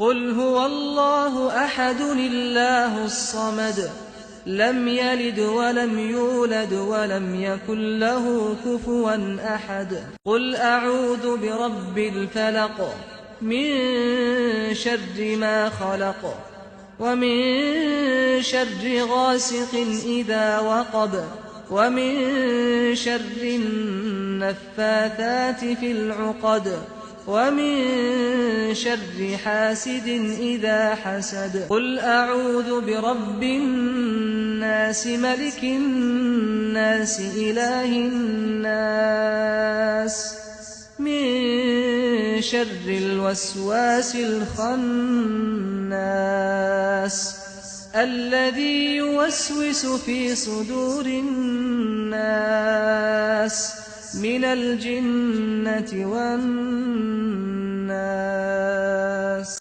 قُلْ هُوَ اللَّهُ أَحَدٌ اللَّهُ الصَّمَدُ لَمْ يَلِدْ وَلَمْ يُولَدْ وَلَمْ يَكُن لَّهُ كُفُوًا أَحَدٌ قُلْ أَعُوذُ بِرَبِّ الْفَلَقِ مِن شَرِّ مَا خَلَقَ وَمِن شَرِّ غَاسِقٍ إِذَا وَقَبَ وَمِن شَرِّ النَّفَّاثَاتِ فِي الْعُقَدِ وَمِن شَرِّ حَاسِدٍ إِذَا حَسَدَ قُلْ أَعُوذُ بِرَبِّ النَّاسِ مَلِكِ النَّاسِ إِلَٰهِ النَّاسِ مِن شَرِّ الْوَسْوَاسِ الْخَنَّاسِ الَّذِي يُوَسْوِسُ فِي صُدُورِ النَّاسِ مِنَ الْجِنَّةِ وَالنَّاسِ